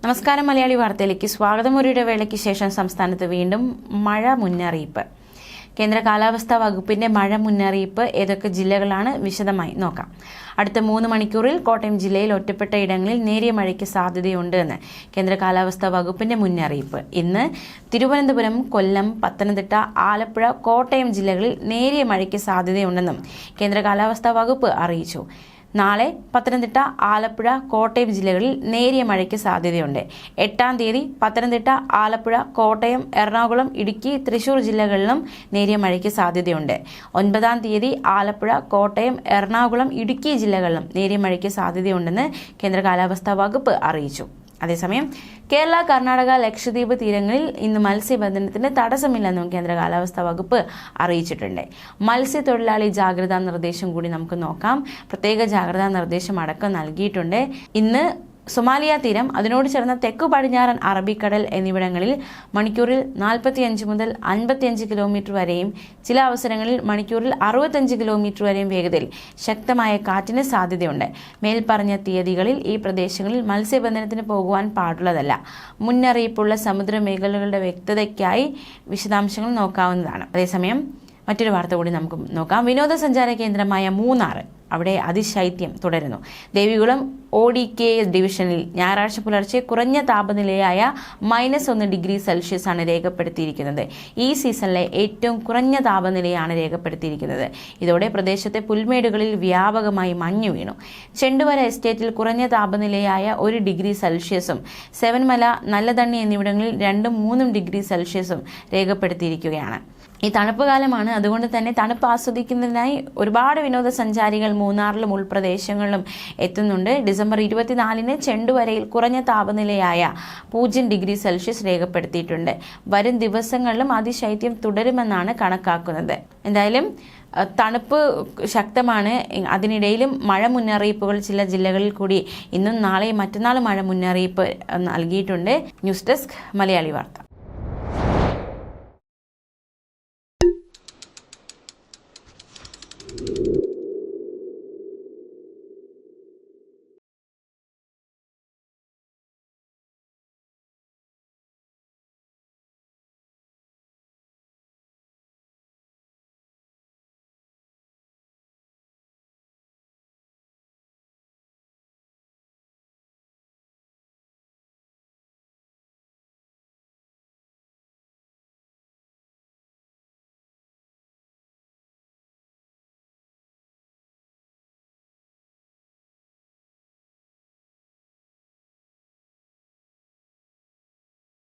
നമസ്കാരം. മലയാളി വാർത്തയിലേക്ക് സ്വാഗതം. ഒരു ഇടവേളയ്ക്ക് ശേഷം സംസ്ഥാനത്ത് വീണ്ടും മഴ മുന്നറിയിപ്പ്. കേന്ദ്ര കാലാവസ്ഥാ വകുപ്പിന്റെ മഴ മുന്നറിയിപ്പ് ഏതൊക്കെ ജില്ലകളാണ് വിശദമായി നോക്കാം. അടുത്ത 3 മണിക്കൂറിൽ കോട്ടയം ജില്ലയിൽ ഒറ്റപ്പെട്ട ഇടങ്ങളിൽ നേരിയ മഴയ്ക്ക് സാധ്യതയുണ്ട് എന്ന് കേന്ദ്ര കാലാവസ്ഥാ വകുപ്പിന്റെ മുന്നറിയിപ്പ്. ഇന്ന് തിരുവനന്തപുരം, കൊല്ലം, പത്തനംതിട്ട, ആലപ്പുഴ, കോട്ടയം ജില്ലകളിൽ നേരിയ മഴയ്ക്ക് സാധ്യതയുണ്ടെന്നും കേന്ദ്ര കാലാവസ്ഥാ വകുപ്പ് അറിയിച്ചു. നാളെ പത്തനംതിട്ട, ആലപ്പുഴ, കോട്ടയം ജില്ലകളിൽ നേരിയ മഴയ്ക്ക് സാധ്യതയുണ്ട്. 8-ാം തീയതി പത്തനംതിട്ട, ആലപ്പുഴ, കോട്ടയം, എറണാകുളം, ഇടുക്കി, തൃശൂർ ജില്ലകളിലും നേരിയ മഴയ്ക്ക് സാധ്യതയുണ്ട്. 9-ാം തീയതി ആലപ്പുഴ, കോട്ടയം, എറണാകുളം, ഇടുക്കി ജില്ലകളിലും നേരിയ മഴയ്ക്ക് സാധ്യതയുണ്ടെന്ന് കേന്ദ്ര കാലാവസ്ഥാ വകുപ്പ് അറിയിച്ചു. അതേസമയം കേരള, കർണാടക, ലക്ഷദ്വീപ് തീരങ്ങളിൽ ഇന്ന് മത്സ്യബന്ധനത്തിന് തടസ്സമില്ലെന്നും കേന്ദ്ര കാലാവസ്ഥാ വകുപ്പ് അറിയിച്ചിട്ടുണ്ട്. മത്സ്യത്തൊഴിലാളി ജാഗ്രതാ നിർദ്ദേശം കൂടി നമുക്ക് നോക്കാം. പ്രത്യേക ജാഗ്രതാ നിർദ്ദേശം അടക്കം നൽകിയിട്ടുണ്ട്. ഇന്ന് സൊമാലിയ തീരം, അതിനോട് ചേർന്ന തെക്കു പടിഞ്ഞാറൻ അറബിക്കടൽ എന്നിവിടങ്ങളിൽ മണിക്കൂറിൽ 45 മുതൽ 55 കിലോമീറ്റർ വരെയും ചില അവസരങ്ങളിൽ മണിക്കൂറിൽ 65 കിലോമീറ്റർ വരെയും വേഗതയിൽ ശക്തമായ കാറ്റിന് സാധ്യതയുണ്ട്. മേൽപ്പറഞ്ഞ തീയതികളിൽ ഈ പ്രദേശങ്ങളിൽ മത്സ്യബന്ധനത്തിന് പോകുവാൻ പാടുള്ളതല്ല. മുന്നറിയിപ്പുള്ള സമുദ്രമേഖലകളുടെ വ്യക്തതയ്ക്കായി വിശദാംശങ്ങൾ നോക്കാവുന്നതാണ്. അതേസമയം മറ്റൊരു വാർത്ത കൂടി നമുക്ക് നോക്കാം. വിനോദസഞ്ചാര കേന്ദ്രമായ മൂന്നാർ, അവിടെ അതിശൈത്യം തുടരുന്നു. ദേവികുളം ODK ഡിവിഷനിൽ ഞായറാഴ്ച പുലർച്ചെ കുറഞ്ഞ താപനിലയായ -1 ഡിഗ്രി സെൽഷ്യസ് ആണ് രേഖപ്പെടുത്തിയിരിക്കുന്നത്. ഈ സീസണിലെ ഏറ്റവും കുറഞ്ഞ താപനിലയാണ് രേഖപ്പെടുത്തിയിരിക്കുന്നത്. ഇതോടെ പ്രദേശത്തെ പുൽമേടുകളിൽ വ്യാപകമായി മഞ്ഞു വീണു. ചെണ്ടുവര എസ്റ്റേറ്റിൽ കുറഞ്ഞ താപനിലയായ 1 ഡിഗ്രി സെൽഷ്യസും സെവൻമല, നല്ലതണ്ണി എന്നിവിടങ്ങളിൽ 2-3 ഡിഗ്രി സെൽഷ്യസും രേഖപ്പെടുത്തിയിരിക്കുകയാണ്. ഈ തണുപ്പ് കാലമാണ്, അതുകൊണ്ട് തന്നെ തണുപ്പ് ആസ്വദിക്കുന്നതിനായി ഒരുപാട് വിനോദസഞ്ചാരികൾ മൂന്നാറിലും ഉൾപ്രദേശങ്ങളിലും എത്തുന്നുണ്ട്. ഡിസംബർ 24-ന് ചെണ്ടുവരയിൽ കുറഞ്ഞ താപനിലയായ 0 ഡിഗ്രി സെൽഷ്യസ് രേഖപ്പെടുത്തിയിട്ടുണ്ട്. വരും ദിവസങ്ങളിലും അതിശൈത്യം തുടരുമെന്നാണ് കണക്കാക്കുന്നത്. എന്തായാലും തണുപ്പ് ശക്തമാണ്. അതിനിടയിലും മഴ മുന്നറിയിപ്പുകൾ ചില ജില്ലകളിൽ കൂടി ഇന്നും നാളെയും മറ്റന്നാളും മഴ മുന്നറിയിപ്പ് നൽകിയിട്ടുണ്ട്. ന്യൂസ് ഡെസ്ക്, മലയാളി വാർത്ത.